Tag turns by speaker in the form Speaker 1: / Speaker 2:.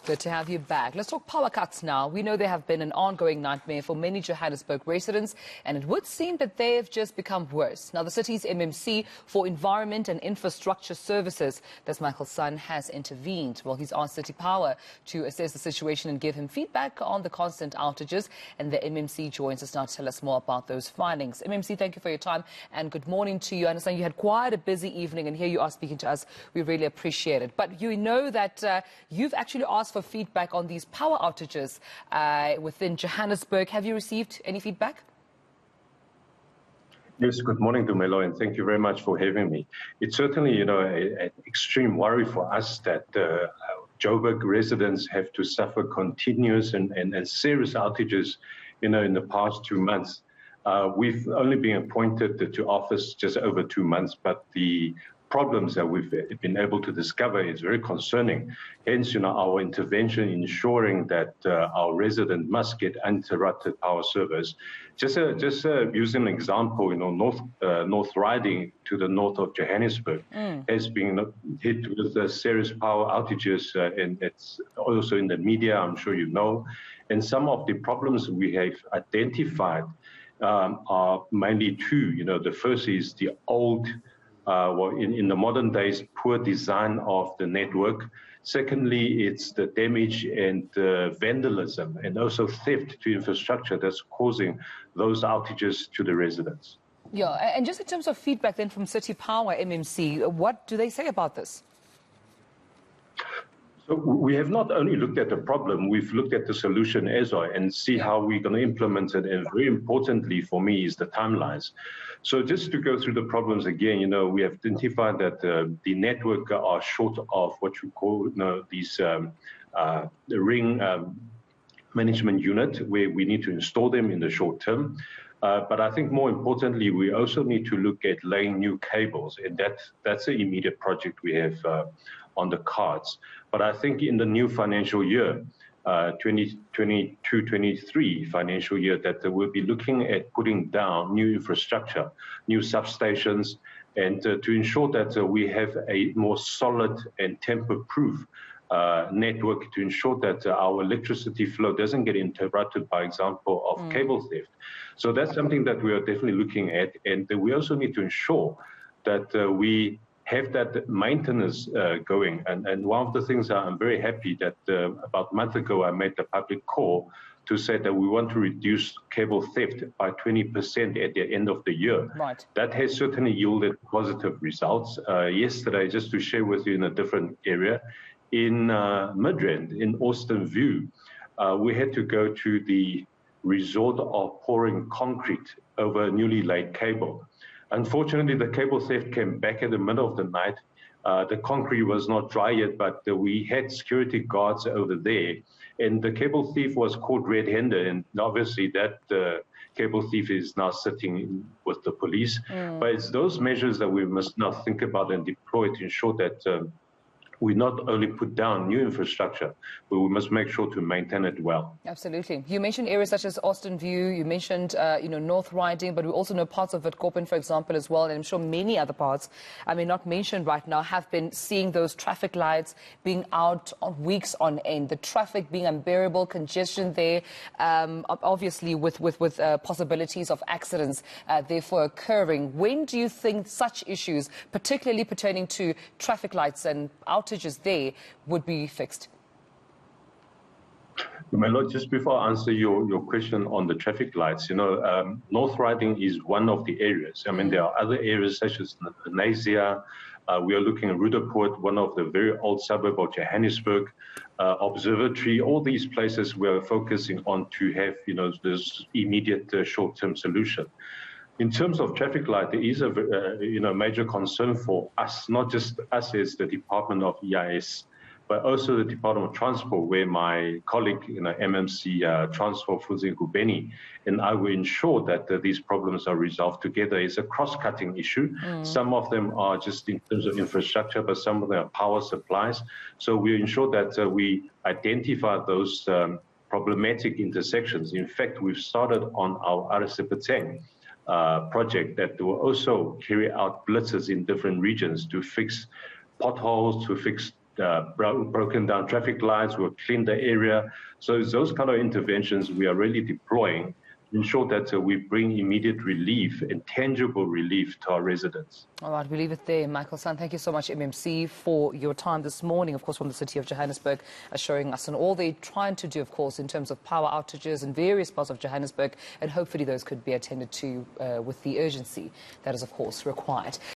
Speaker 1: Good to have you back. Let's talk power cuts now. We know they have been an ongoing nightmare for many Johannesburg residents, and it would seem that they have just become worse. Now, the city's MMC for Environment and Infrastructure Services, that's Michael's son, has intervened. Well, he's asked City Power to assess the situation and give him feedback on the constant outages. And the MMC joins us now to tell us more about those findings. MMC, thank you for your time and good morning to you. I understand you had quite a busy evening, and here you are speaking to us. We really appreciate it. But you know that you've actually asked for feedback on these power outages within Johannesburg. Have you received any feedback?
Speaker 2: Yes, good morning, Dumelo, and thank you very much for having me. It's certainly, an extreme worry for us that Joburg residents have to suffer continuous and serious outages, in the past 2 months. We've only been appointed to office just over 2 months, but the problems that we've been able to discover is very concerning. Hence, our intervention ensuring that our resident must get uninterrupted power service. Just using an example, North Riding to the north of Johannesburg has been hit with serious power outages, and it's also in the media, I'm sure you know. And some of the problems we have identified are mainly two. The first is the old in the modern days, poor design of the network. Secondly, it's the damage and vandalism and also theft to infrastructure that's causing those outages to the residents.
Speaker 1: Yeah, and just in terms of feedback then from City Power, MMC, what do they say about this?
Speaker 2: So we have not only looked at the problem, we've looked at the solution as well and see how we're going to implement it. And very importantly for me is the timelines. So just to go through the problems again, we have identified that the network are short of what you call these the ring management unit, where we need to install them in the short term. But I think more importantly, we also need to look at laying new cables, and that's an immediate project we have on the cards. But I think in the new financial year, 2022-23 financial year, that we'll be looking at putting down new infrastructure, new substations, and to ensure that we have a more solid and tamper-proof network to ensure that our electricity flow doesn't get interrupted, by example, of cable theft. So that's something that we are definitely looking at, and we also need to ensure that we have that maintenance going. And one of the things that I'm very happy that about a month ago I made the public call to say that we want to reduce cable theft by 20% at the end of the year.
Speaker 1: Right.
Speaker 2: That has certainly yielded positive results. Yesterday, just to share with you in a different area, in Midrand, in Austin View, we had to go to the resort of pouring concrete over newly laid cable. Unfortunately, the cable theft came back in the middle of the night. The concrete was not dry yet, but we had security guards over there. And the cable thief was caught red-handed. And obviously that cable thief is now sitting with the police. But it's those measures that we must now think about and deploy to ensure that we not only put down new infrastructure, but we must make sure to maintain it well.
Speaker 1: Absolutely. You mentioned areas such as Austin View, you mentioned, North Riding, but we also know parts of Witkoppen, for example, as well, and I'm sure many other parts, not mentioned right now, have been seeing those traffic lights being out on weeks on end, the traffic being unbearable, congestion there, obviously with possibilities of accidents therefore occurring. When do you think such issues, particularly pertaining to traffic lights and outages there, would be fixed?
Speaker 2: My Lord, just before I answer your question on the traffic lights, North Riding is one of the areas. There are other areas such as Nasia. We are looking at Rudaport, one of the very old suburb of Johannesburg, Observatory. All these places we are focusing on to have, this immediate short-term solution. In terms of traffic light, there is a major concern for us, not just us as the Department of EIS, but also the Department of Transport, where my colleague, MMC Transport, Fuzi Gubeni, and I will ensure that these problems are resolved together. It's a cross-cutting issue. Some of them are just in terms of infrastructure, but some of them are power supplies. So we ensure that we identify those problematic intersections. In fact, we've started on our Arisipateng project that will also carry out blitzes in different regions to fix potholes, to fix broken down traffic lights, we've cleaned the area. So it's those kind of interventions we are really deploying to ensure that we bring immediate relief and tangible relief to our residents.
Speaker 1: All right, we leave it there. Michael San, thank you so much, MMC, for your time this morning, of course, from the city of Johannesburg, showing us and all they're trying to do, of course, in terms of power outages in various parts of Johannesburg, and hopefully those could be attended to with the urgency that is, of course, required.